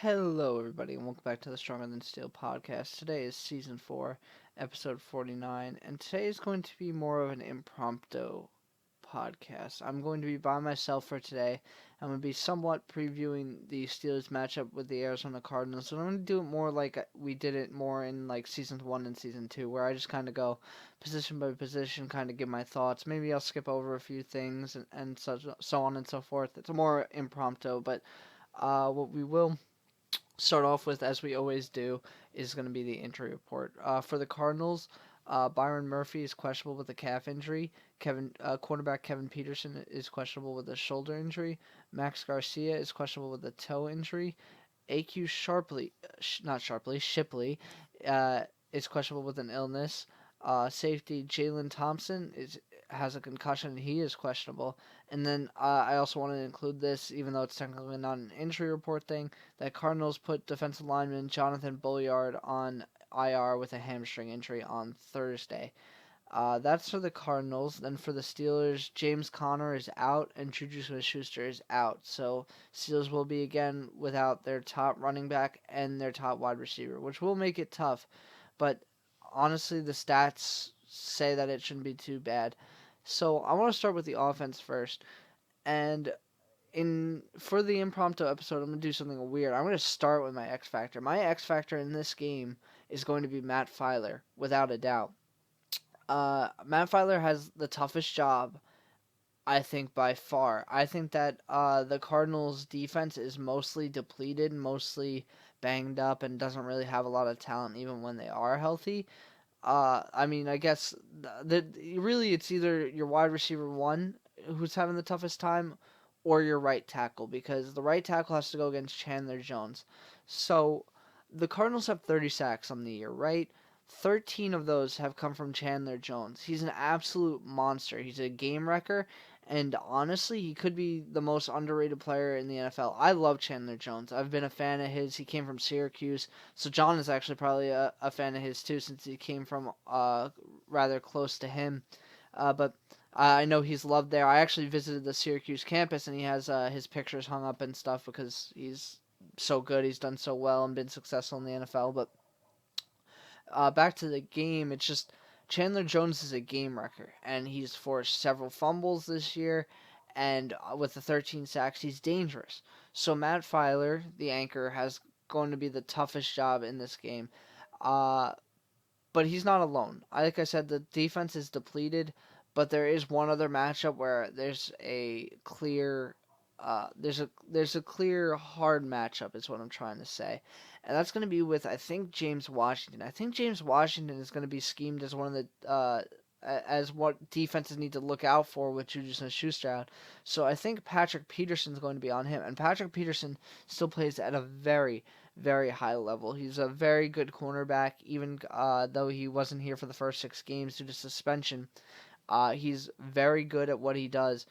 Hello, everybody, and welcome back to the Stronger Than Steel podcast. Today is season 4, episode 49, and today is going to be more of an impromptu podcast. I'm going to be by myself for today. I'm going to be somewhat previewing the Steelers matchup with the Arizona Cardinals, and I'm going to do it more like we did it more in like season 1 and season 2, where I just kind of go position by position, kind of give my thoughts. Maybe I'll skip over a few things and so on and so forth. It's more impromptu, but what we will start off with, as we always do, is going to be the injury report. For the Cardinals, Byron Murphy is questionable with a calf injury. Cornerback Kevin Peterson is questionable with a shoulder injury. Max Garcia is questionable with a toe injury. Shipley, is questionable with an illness. Safety Jalen Thompson has a concussion and he is questionable. And then I also want to include this, even though it's technically not an injury report thing, that Cardinals put defensive lineman Jonathan Bouillard on IR with a hamstring injury on Thursday. That's for the Cardinals. Then for the Steelers, James Conner is out and Juju Smith-Schuster is out. So Steelers will be again without their top running back and their top wide receiver, which will make it tough. But honestly, the stats say that it shouldn't be too bad. So I want to start with the offense first. And for the impromptu episode, I'm gonna do something weird. I'm gonna start with my X Factor. My X Factor in this game is going to be Matt Filer, without a doubt. Matt Filer has the toughest job, I think, by far. I think that the Cardinals' defense is mostly depleted, mostly banged up, and doesn't really have a lot of talent even when they are healthy. I guess really it's either your wide receiver one who's having the toughest time, or your right tackle, because the right tackle has to go against Chandler Jones. So the Cardinals have 30 sacks on the year, right? 13 of those have come from Chandler Jones. He's an absolute monster. He's a game wrecker, and honestly, he could be the most underrated player in the NFL. I love Chandler Jones. I've been a fan of his. He came from Syracuse. So John is actually probably a fan of his too, since he came from rather close to him. But I know he's loved there. I actually visited the Syracuse campus, and he has his pictures hung up and stuff because he's so good. He's done so well and been successful in the NFL. But back to the game, it's just Chandler Jones is a game wrecker, and he's forced several fumbles this year, and with the 13 sacks, he's dangerous. So Matt Filer, the anchor, has going to be the toughest job in this game. Uh, but he's not alone. Like I said, the defense is depleted, but there is one other matchup where there's a clear there's a clear hard matchup is what I'm trying to say. And that's going to be with, I think, James Washington. I think James Washington is going to be schemed as one of the as what defenses need to look out for with Juju Smith-Schuster out. So I think Patrick Peterson's going to be on him, and Patrick Peterson still plays at a very, very high level. He's a very good cornerback, even though he wasn't here for the first 6 games due to suspension. He's very good at what he does,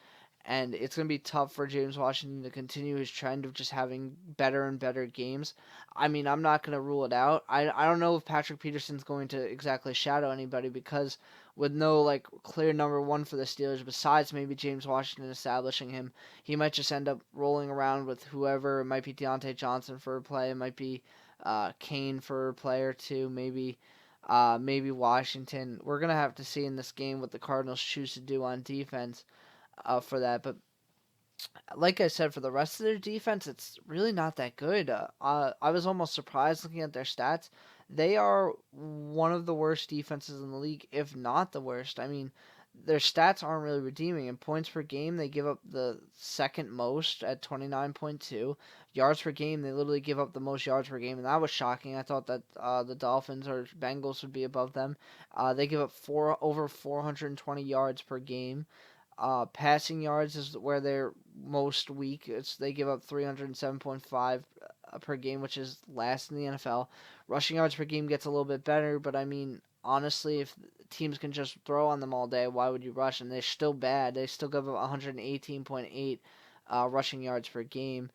and it's going to be tough for James Washington to continue his trend of just having better and better games. I mean, I'm not going to rule it out. I don't know if Patrick Peterson's going to exactly shadow anybody, because with no like clear number one for the Steelers besides maybe James Washington establishing him, he might just end up rolling around with whoever. It might be Deontay Johnson for a play. It might be Kane for a play or two. Maybe Washington. We're gonna have to see in this game what the Cardinals choose to do on defense for that. But like I said, for the rest of their defense, it's really not that good. I was almost surprised looking at their stats. They are one of the worst defenses in the league, if not the worst. I mean, their stats aren't really redeeming. In points per game, they give up the second most at 29.2. Yards per game, they literally give up the most yards per game, and that was shocking. I thought that the Dolphins or Bengals would be above them. They give up over 420 yards per game. Passing yards is where they're most weak. They give up 307.5 per game, which is last in the NFL. Rushing yards per game gets a little bit better, but I mean, honestly, if teams can just throw on them all day, why would you rush? And they're still bad. They still give up 118.8 rushing yards per game.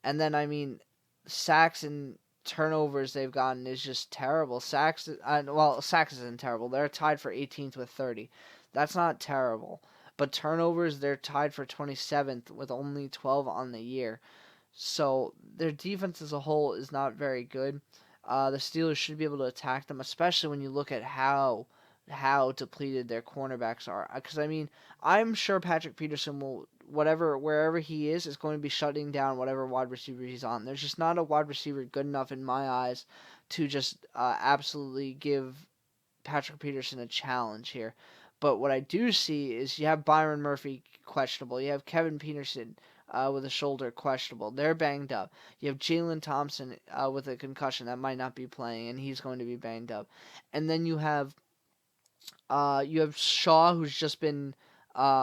And then, I mean, sacks and turnovers they've gotten is just terrible. Sacks isn't terrible. They're tied for 18th with 30. That's not terrible. But turnovers, they're tied for 27th with only 12 on the year. So their defense as a whole is not very good. The Steelers should be able to attack them, especially when you look at how depleted their cornerbacks are. Because I mean, I'm sure Patrick Peterson will wherever he is going to be shutting down whatever wide receiver he's on. There's just not a wide receiver good enough in my eyes to just absolutely give Patrick Peterson a challenge here. But what I do see is you have Byron Murphy questionable. You have Kevin Peterson with a shoulder questionable. They're banged up. You have Jalen Thompson with a concussion that might not be playing, and he's going to be banged up. And then you have Shaw, who's just been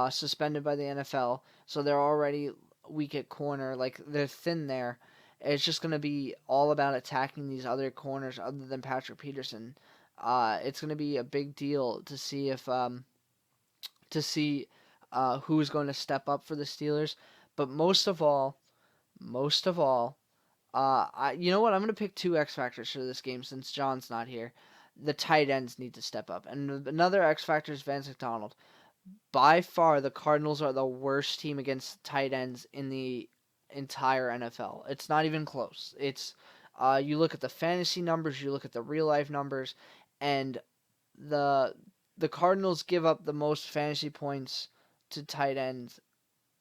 suspended by the NFL, so they're already weak at corner. Like they're thin there. It's just going to be all about attacking these other corners other than Patrick Peterson. It's going to be a big deal to see if to see who's going to step up for the Steelers. But most of all, you know what? I'm going to pick two X factors for this game since John's not here. The tight ends need to step up, and another X factor is Vance McDonald. By far, the Cardinals are the worst team against tight ends in the entire NFL. It's not even close. It's you look at the fantasy numbers, you look at the real life numbers, and the the Cardinals give up the most fantasy points to tight ends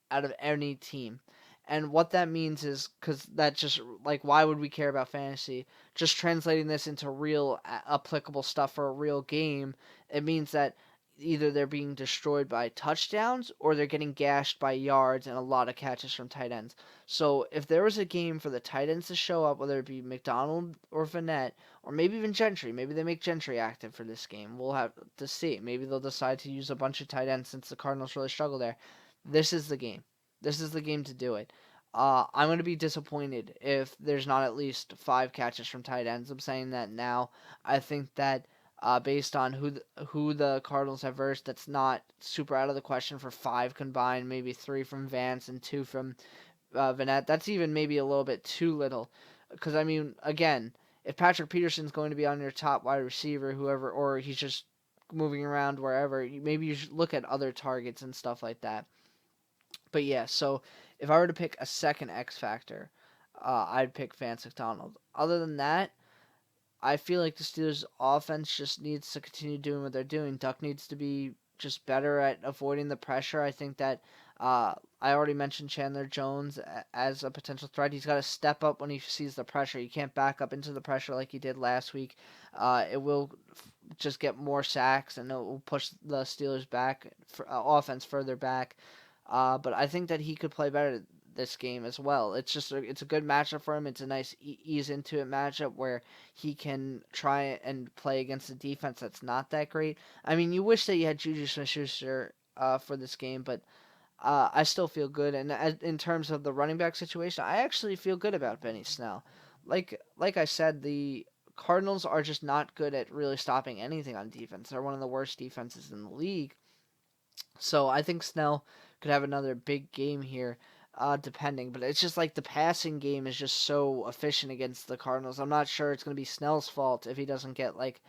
out of any team. And what that means is because that just like why would we care about fantasy? Just translating this into real applicable stuff for a real game, it means that either they're being destroyed by touchdowns or they're getting gashed by yards and a lot of catches from tight ends. So if there was a game for the tight ends to show up, whether it be McDonald or Vanette, or maybe even Gentry, maybe they make Gentry active for this game. We'll have to see. Maybe they'll decide to use a bunch of tight ends since the Cardinals really struggle there. This is the game. This is the game to do it. I'm going to be disappointed if there's not at least 5 catches from tight ends. I'm saying that now. I think that based on who the Cardinals have versed, that's not super out of the question for 5 combined, maybe 3 from Vance and 2 from Vanette. That's even maybe a little bit too little. Because, I mean, again, if Patrick Peterson's going to be on your top wide receiver, whoever, or he's just moving around wherever, maybe you should look at other targets and stuff like that. But yeah, so if I were to pick a second X factor, I'd pick Vance McDonald. Other than that, I feel like the Steelers' offense just needs to continue doing what they're doing. Duck needs to be just better at avoiding the pressure. I think that I already mentioned Chandler Jones as a potential threat. He's got to step up when he sees the pressure. You can't back up into the pressure like he did last week. It will just get more sacks and it will push the Steelers back, offense further back. But I think that he could play better this game as well. It's a good matchup for him. It's a nice ease into it matchup where he can try and play against a defense that's not that great. I mean, you wish that you had Juju Smith-Schuster for this game, but I still feel good. And in terms of the running back situation, I actually feel good about Benny Snell. Like I said, the Cardinals are just not good at really stopping anything on defense. They're one of the worst defenses in the league. So I think Snell could have another big game here, depending. But it's just like the passing game is just so efficient against the Cardinals. I'm not sure it's going to be Snell's fault if he doesn't get like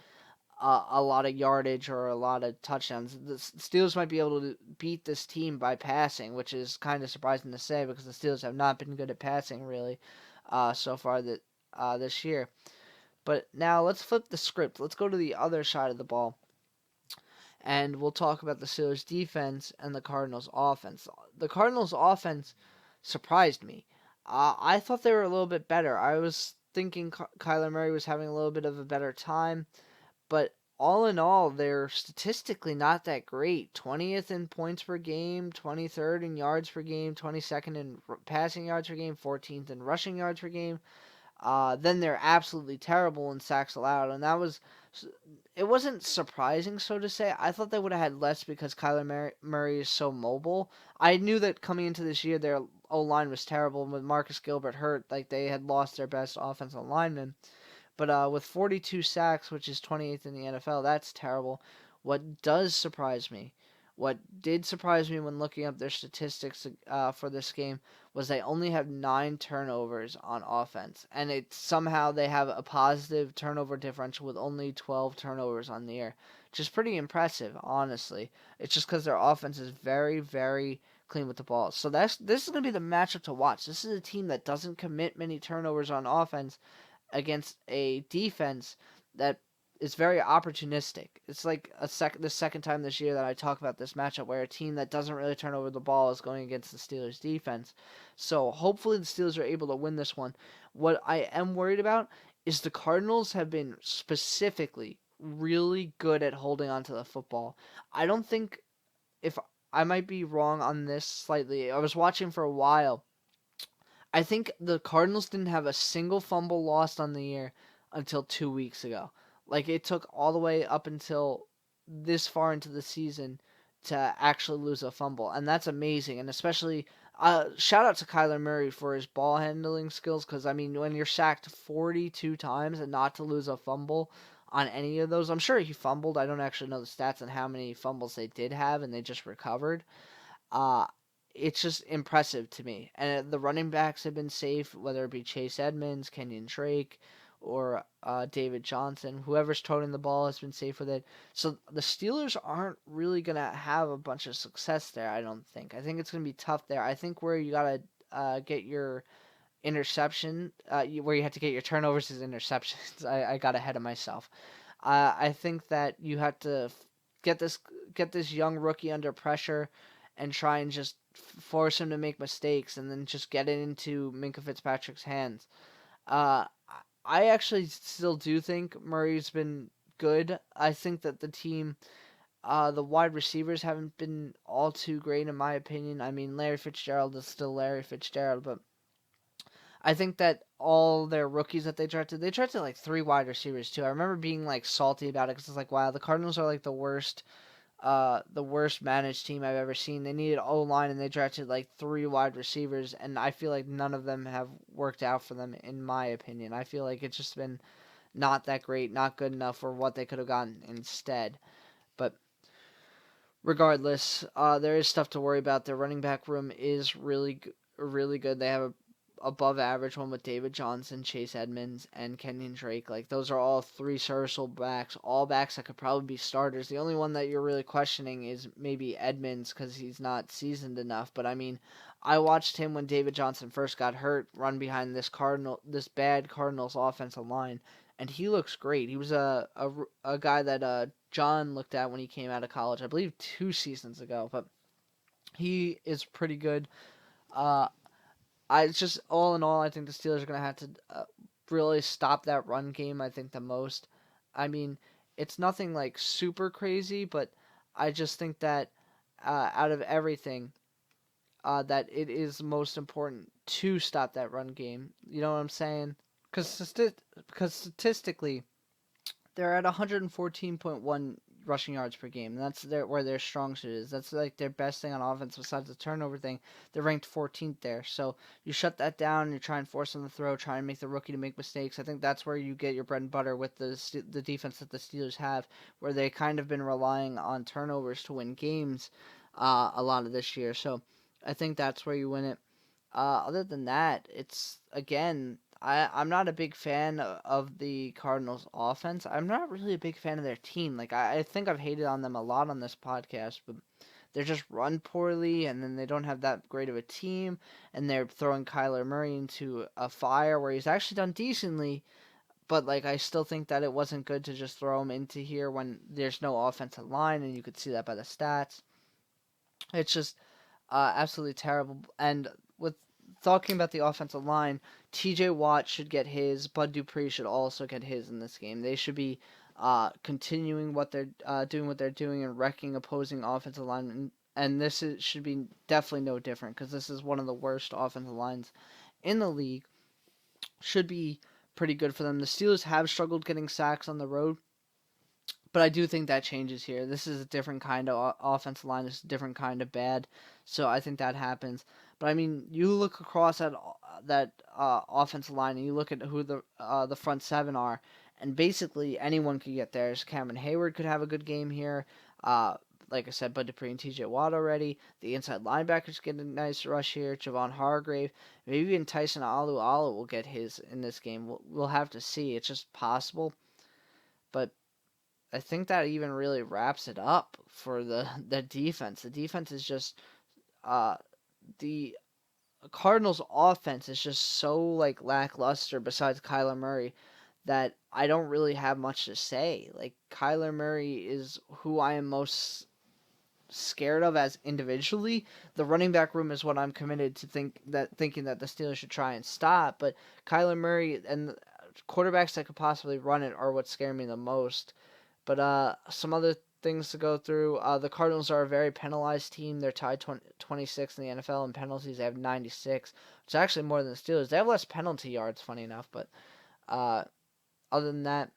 a lot of yardage or a lot of touchdowns. The Steelers might be able to beat this team by passing, which is kind of surprising to say because the Steelers have not been good at passing really so far this year. But now let's flip the script. Let's go to the other side of the ball and we'll talk about the Steelers' defense and the Cardinals' offense. The Cardinals' offense surprised me. I thought they were a little bit better. I was thinking Kyler Murray was having a little bit of a better time, but all in all, they're statistically not that great. 20th in points per game, 23rd in yards per game, 22nd in passing yards per game, 14th in rushing yards per game. Then they're absolutely terrible in sacks allowed, and it wasn't surprising, so to say. I thought they would have had less because Kyler Murray is so mobile. I knew that coming into this year, their O-line was terrible. With Marcus Gilbert hurt, like they had lost their best offensive lineman. But with 42 sacks, which is 28th in the NFL, that's terrible. What did surprise me when looking up their statistics for this game was they only have 9 turnovers on offense, and somehow they have a positive turnover differential with only 12 turnovers on the year, which is pretty impressive, honestly. It's just because their offense is very, very clean with the ball. So this is going to be the matchup to watch. This is a team that doesn't commit many turnovers on offense against a defense that is very opportunistic. It's like the second time this year that I talk about this matchup where a team that doesn't really turn over the ball is going against the Steelers defense. So hopefully the Steelers are able to win this one. What I am worried about is the Cardinals have been specifically really good at holding on to the football. I don't think, if I might be wrong on this slightly, I was watching for a while. I think the Cardinals didn't have a single fumble lost on the year until 2 weeks ago. Like, it took all the way up until this far into the season to actually lose a fumble, and that's amazing. And especially, shout out to Kyler Murray for his ball handling skills, because I mean, when you're sacked 42 times and not to lose a fumble on any of those, I'm sure he fumbled. I don't actually know the stats on how many fumbles they did have, and they just recovered. Uh, it's just impressive to me. And the running backs have been safe, whether it be Chase Edmonds, Kenyon Drake, or David Johnson. Whoever's toting the ball has been safe with it. So the Steelers aren't really going to have a bunch of success there, I don't think. I think it's going to be tough there. I think where you got to get your interception, where you have to get your turnovers is interceptions. I got ahead of myself. I think that you have to get this young rookie under pressure and try and just force him to make mistakes and then just get it into Minkah Fitzpatrick's hands. Uh, I actually still do think Murray's been good. I think that the team, the wide receivers haven't been all too great in my opinion. I mean, Larry Fitzgerald is still Larry Fitzgerald, but I think that all their rookies that they drafted like 3 wide receivers too. I remember being like salty about it because it's like, wow, the Cardinals are like the worst managed team I've ever seen. They needed O-line and they drafted like 3 wide receivers, and I feel like none of them have worked out for them in my opinion. I feel like it's just been not that great, not good enough for what they could have gotten instead. But regardless, there is stuff to worry about. Their running back room is really good. They have a above average one with David Johnson, Chase Edmonds, and Kenyon Drake. Like, those are all 3 serviceable backs, all backs that could probably be starters. The only one that you're really questioning is maybe Edmonds because he's not seasoned enough. But I mean, I watched him when David Johnson first got hurt run behind this bad Cardinals offensive line, and he looks great. He was a guy that John looked at when he came out of college, I believe 2 seasons ago, but he is pretty good. Uh, it's just all in all, I think the Steelers are going to have to really stop that run game. I think the most. I mean, it's nothing like super crazy, but I just think that out of everything, that it is most important to stop that run game. You know what I'm saying? Because statistically, they're at 114.1 rushing yards per game. And that's where their strong suit is. That's like their best thing on offense besides the turnover thing. They're ranked 14th there. So you shut that down. You try and force them to throw. Try and make the rookie to make mistakes. I think that's where you get your bread and butter with the defense that the Steelers have, where they kind of been relying on turnovers to win games a lot of this year. So I think that's where you win it. Other than that, it's again, I'm not a big fan of the Cardinals offense. I'm not really a big fan of their team. Like, I think I've hated on them a lot on this podcast, but they're just run poorly, and then they don't have that great of a team, and they're throwing Kyler Murray into a fire where he's actually done decently, but like, I still think that it wasn't good to just throw him into here when there's no offensive line, and you could see that by the stats. It's just absolutely terrible. And with talking about the offensive line, T.J. Watt should get his. Bud Dupree should also get his in this game. They should be continuing what they're doing and wrecking opposing offensive linemen. And should be definitely no different because this is one of the worst offensive lines in the league. Should be pretty good for them. The Steelers have struggled getting sacks on the road, but I do think that changes here. This is a different kind of offensive line. This is a different kind of bad. So I think that happens. But I mean, you look across at that offensive line, and you look at who the front seven are, and basically anyone could get there. So Cameron Hayward could have a good game here. Like I said, Bud Dupree and T.J. Watt already. The inside linebackers get a nice rush here. Javon Hargrave, maybe even Tyson Alu will get his in this game. We'll have to see. It's just possible, but I think that even really wraps it up for the defense. The defense is just The Cardinals offense is just so like lackluster besides Kyler Murray that I don't really have much to say. Like Kyler Murray is who I am most scared of as individually. The running back room is what I'm committed to thinking that the Steelers should try and stop, but Kyler Murray and the quarterbacks that could possibly run it are what scare me the most. But some other things to go through. The Cardinals are a very penalized team. They're tied 26th in the NFL in penalties. They have 96, which is actually more than the Steelers. They have less penalty yards, funny enough. But uh, other than that,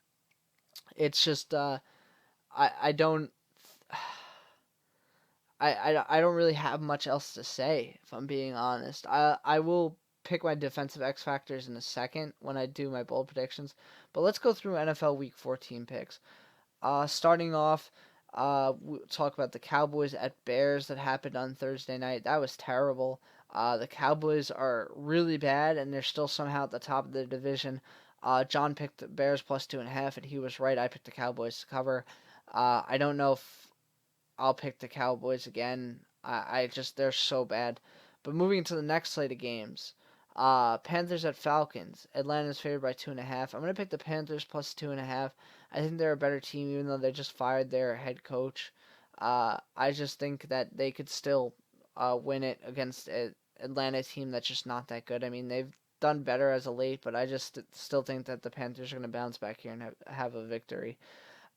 it's just I don't I don't really have much else to say, if I'm being honest. I will pick my defensive X factors in a second when I do my bold predictions. But let's go through NFL Week 14 picks. Starting off, we'll talk about the Cowboys at Bears that happened on Thursday night. That was terrible. The Cowboys are really bad, and they're still somehow at the top of the division. John picked the Bears plus 2.5, and he was right. I picked the Cowboys to cover. I don't know if I'll pick the Cowboys again. I just they're so bad. But moving to the next slate of games, Panthers at Falcons. Atlanta's favored by 2.5. I'm gonna pick the Panthers plus 2.5. I think they're a better team, even though they just fired their head coach. I just think that they could still win it against an Atlanta team that's just not that good. I mean, they've done better as of late, but I just still think that the Panthers are going to bounce back here and have a victory.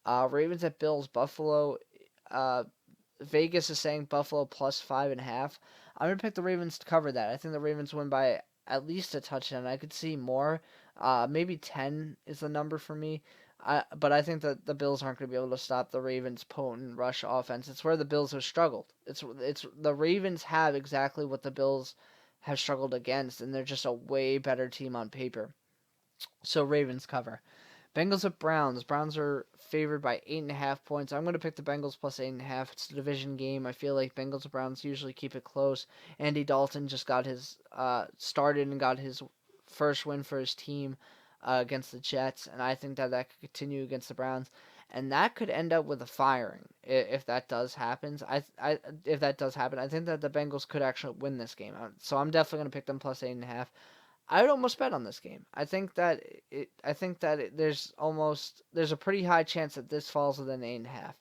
Ravens at Bills. Buffalo. Uh, Vegas is saying Buffalo plus 5.5. I'm gonna pick the Ravens to cover that. I think the Ravens win by at least a touchdown. I could see more. Maybe 10 is the number for me. But I think that the Bills aren't going to be able to stop the Ravens' potent rush offense. It's where the Bills have struggled. It's the Ravens have exactly what the Bills have struggled against, and they're just a way better team on paper. So Ravens cover. Bengals at Browns. Browns are favored by 8.5 points. I'm going to pick the Bengals plus 8.5. It's a division game. I feel like Bengals and Browns usually keep it close. Andy Dalton just got his started and got his first win for his team against the Jets, and I think that could continue against the Browns, and that could end up with a firing if that does happen. If that does happen, I think that the Bengals could actually win this game. So I'm definitely going to pick them plus 8.5. I would almost bet on this game. I think that there's a pretty high chance that this falls within 8.5.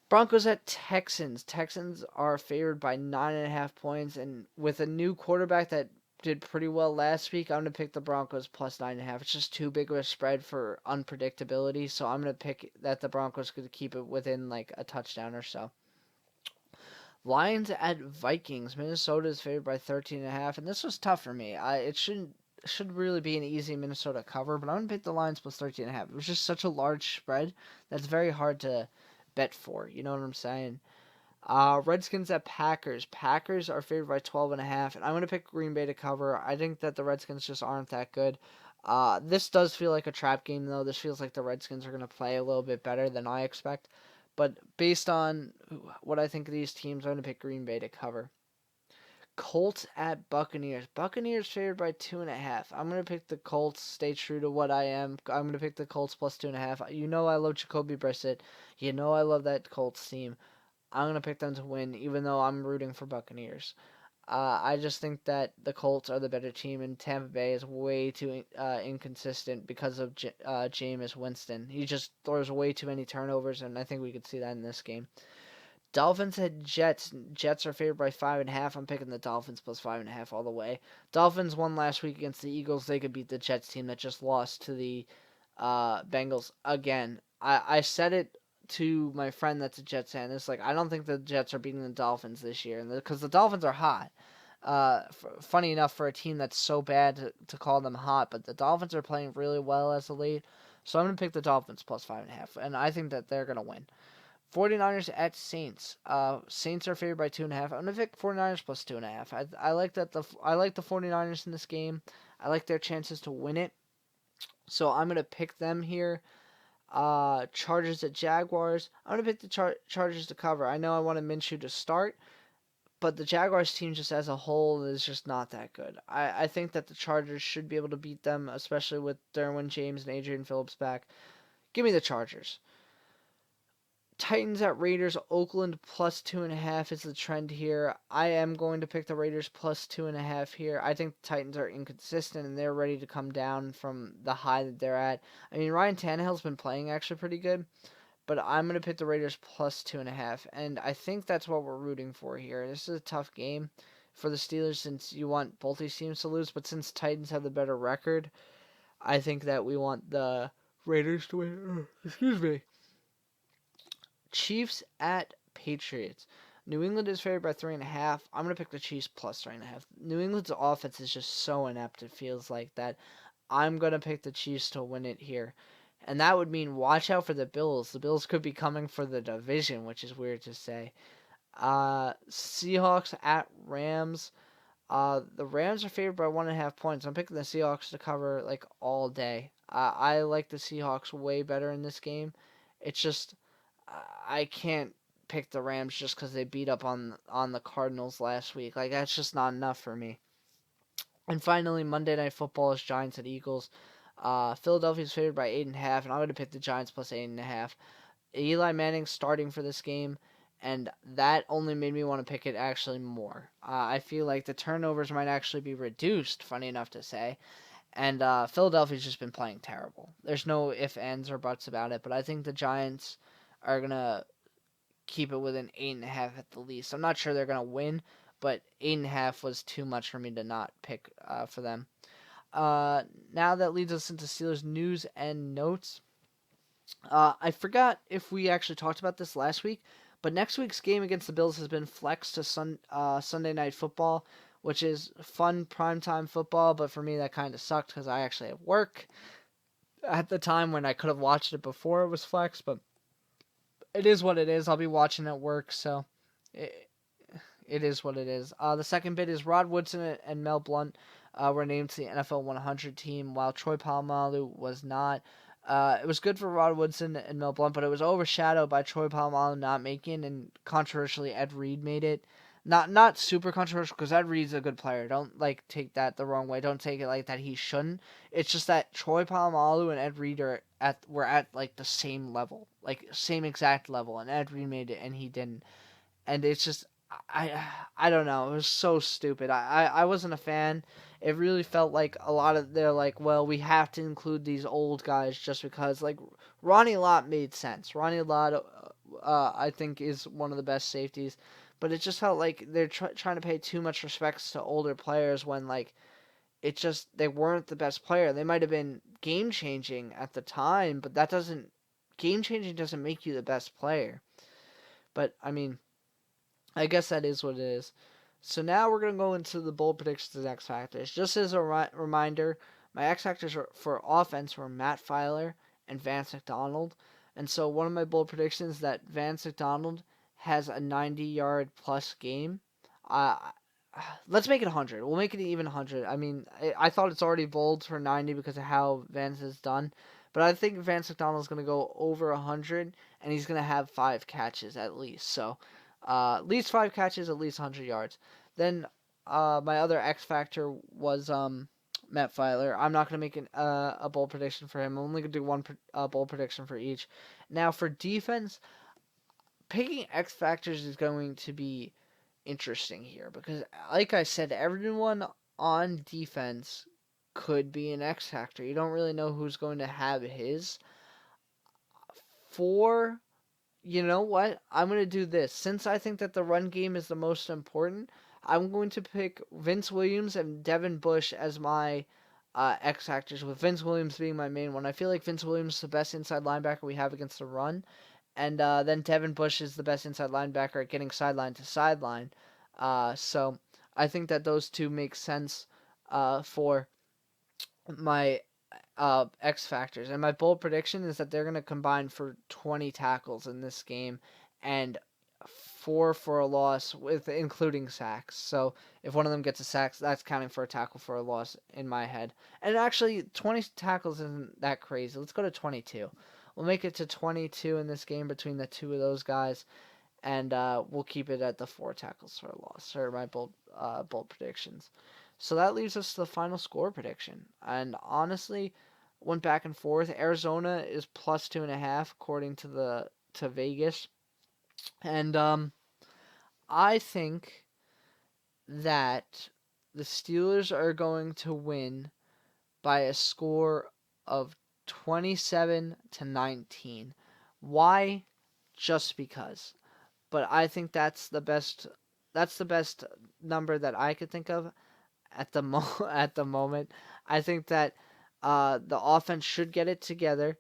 Broncos at Texans. Texans are favored by 9.5 points, and with a new quarterback that did pretty well last week, I'm gonna pick the Broncos plus 9.5. It's just too big of a spread for unpredictability, so I'm gonna pick that the Broncos could keep it within like a touchdown or so. Lions at Vikings. Minnesota is favored by 13.5, and this was tough for me. It should really be an easy Minnesota cover, but I'm gonna pick the Lions plus 13.5. It was just such a large spread that's very hard to bet for. You know what I'm saying? Redskins at Packers. Packers are favored by 12.5, and I'm gonna pick Green Bay to cover. I think that the Redskins just aren't that good. This does feel like a trap game, though. This feels like the Redskins are gonna play a little bit better than I expect. But based on what I think of these teams, I'm going to pick Green Bay to cover. Colts at Buccaneers. Buccaneers favored by 2.5. I'm going to pick the Colts. Stay true to what I am. I'm going to pick the Colts plus 2.5. You know I love Jacoby Brissett. You know I love that Colts team. I'm going to pick them to win, even though I'm rooting for Buccaneers. I just think that the Colts are the better team, and Tampa Bay is way too inconsistent because of Jameis Winston. He just throws way too many turnovers, and I think we could see that in this game. Dolphins at Jets. Jets are favored by 5.5. I'm picking the Dolphins plus 5.5 all the way. Dolphins won last week against the Eagles. They could beat the Jets team that just lost to the Bengals again. I said it to my friend that's a Jets fan. It's like I don't think the Jets are beating the Dolphins this year, because the Dolphins are hot. Funny enough for a team that's so bad to call them hot, but the Dolphins are playing really well as of late. So I'm gonna pick the Dolphins plus 5.5, and I think that they're gonna win. 49ers at Saints. Saints are favored by 2.5. I'm gonna pick 49ers plus 2.5. I like the 49ers in this game. I like their chances to win it. So I'm gonna pick them here. Chargers at Jaguars. I'm going to pick the Chargers to cover. I know I wanted Minshew to start, but the Jaguars team just as a whole is just not that good. I think that the Chargers should be able to beat them, especially with Derwin James and Adrian Phillips back. Give me the Chargers. Titans at Raiders. Oakland plus 2.5 is the trend here. I am going to pick the Raiders plus 2.5 here. I think the Titans are inconsistent and they're ready to come down from the high that they're at. I mean, Ryan Tannehill's been playing actually pretty good, but I'm going to pick the Raiders plus 2.5, and I think that's what we're rooting for here. This is a tough game for the Steelers since you want both these teams to lose, but since Titans have the better record, I think that we want the Raiders to win. Excuse me. Chiefs at Patriots. New England is favored by 3.5. I'm gonna pick the Chiefs plus 3.5. New England's offense is just so inept. It feels like that. I'm gonna pick the Chiefs to win it here, and that would mean watch out for the Bills. The Bills could be coming for the division, which is weird to say. Seahawks at Rams. The Rams are favored by 1.5 points. I'm picking the Seahawks to cover like all day. I like the Seahawks way better in this game. It's just I can't pick the Rams just because they beat up on the Cardinals last week. Like that's just not enough for me. And finally, Monday Night Football is Giants at Eagles. Philadelphia's favored by 8.5, and I'm going to pick the Giants plus 8.5. Eli Manning's starting for this game, and that only made me want to pick it actually more. I feel like the turnovers might actually be reduced, funny enough to say, and Philadelphia's just been playing terrible. There's no ifs, ands, or buts about it, but I think the Giants are going to keep it within 8.5 at the least. I'm not sure they're going to win, but 8.5 was too much for me to not pick for them. Now that leads us into Steelers news and notes. I forgot if we actually talked about this last week, but next week's game against the Bills has been flexed to Sunday Night Football, which is fun primetime football, but for me that kind of sucked because I actually have work at the time when I could have watched it before it was flexed, but it is what it is. I'll be watching at work, so it is what it is. The second bit is Rod Woodson and Mel Blount were named to the NFL 100 team, while Troy Polamalu was not. It was good for Rod Woodson and Mel Blount, but it was overshadowed by Troy Polamalu not making, and controversially, Ed Reed made it. Not super controversial because Ed Reed's a good player. Don't take that the wrong way. Don't take it like that he shouldn't. It's just that Troy Polamalu and Ed Reed were at like the same level, like same exact level, and Ed Reed made it and he didn't. And it's just I don't know. It was so stupid. I wasn't a fan. It really felt like a lot of they're like, well, we have to include these old guys just because like Ronnie Lott made sense. Ronnie Lott, I think, is one of the best safeties, but it just felt like they're trying to pay too much respect to older players when like it just they weren't the best player. They might have been game changing at the time, but that doesn't game changing doesn't make you the best player. But I mean, I guess that is what it is. So now we're going to go into the bold predictions and X Factors. Just as a reminder, my X Factors for offense were Matt Filer and Vance McDonald. And so one of my bold predictions is that Vance McDonald has a 90-yard plus game. Uh, let's make it 100. We'll make it even 100. I mean, I thought it's already bold for 90 because of how Vance has done. But I think Vance McDonald's going to go over 100, and he's going to have 5 catches at least. So at least 5 catches, at least 100 yards. Then my other X factor was Matt Filer. I'm not going to make a bold prediction for him. I'm only going to do one bold prediction for each. Now for defense, picking X factors is going to be interesting here because, like I said, everyone on defense could be an X factor. You don't really know who's going to have his. For you know what? I'm going to do this. Since I think that the run game is the most important, I'm going to pick Vince Williams and Devin Bush as my X factors, with Vince Williams being my main one. I feel like Vince Williams is the best inside linebacker we have against the run, and then Devin Bush is the best inside linebacker at getting sideline to sideline. So I think that those two make sense for my X factors. And my bold prediction is that they're going to combine for 20 tackles in this game and 4 for a loss, with including sacks. So if one of them gets a sack, that's counting for a tackle for a loss in my head. And actually, 20 tackles isn't that crazy. Let's go to 22. We'll make it to 22 in this game between the two of those guys, and we'll keep it at the 4 tackles for a loss. Or my bold predictions. So that leaves us to the final score prediction. And honestly, went back and forth. Arizona is plus 2.5 according to the to Vegas. And I think that the Steelers are going to win by a score of 27-19. Why? Just because. But I think that's the best. That's the best number that I could think of at the at the moment. I think that the offense should get it together.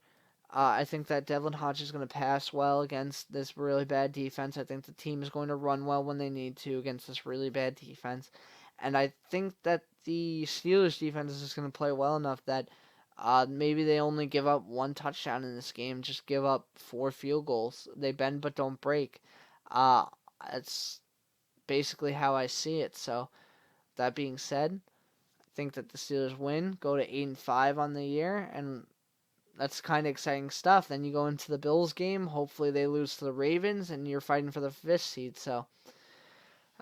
I think that Devlin Hodge is going to pass well against this really bad defense. I think the team is going to run well when they need to against this really bad defense. And I think that the Steelers defense is just going to play well enough that maybe they only give up one touchdown in this game, just give up 4 field goals. They bend but don't break. Uh, it's basically how I see it. So that being said, I think that the Steelers win, go to 8-5 on the year, and that's kind of exciting stuff. Then you go into the Bills game. Hopefully they lose to the Ravens, and you're fighting for the 5th seed. So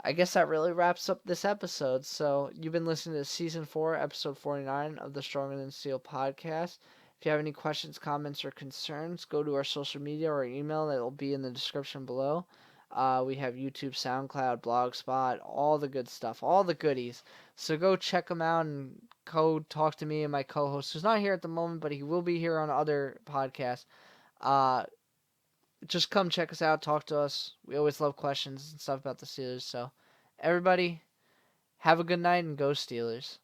I guess that really wraps up this episode. So you've been listening to Season 4, Episode 49 of the Stronger Than Steel podcast. If you have any questions, comments, or concerns, go to our social media or email that will be in the description below. We have YouTube, SoundCloud, Blogspot, all the good stuff, all the goodies. So go check them out and go talk to me and my co-host, who's not here at the moment, but he will be here on other podcasts. Just come check us out, talk to us. We always love questions and stuff about the Steelers. So everybody, have a good night and go Steelers.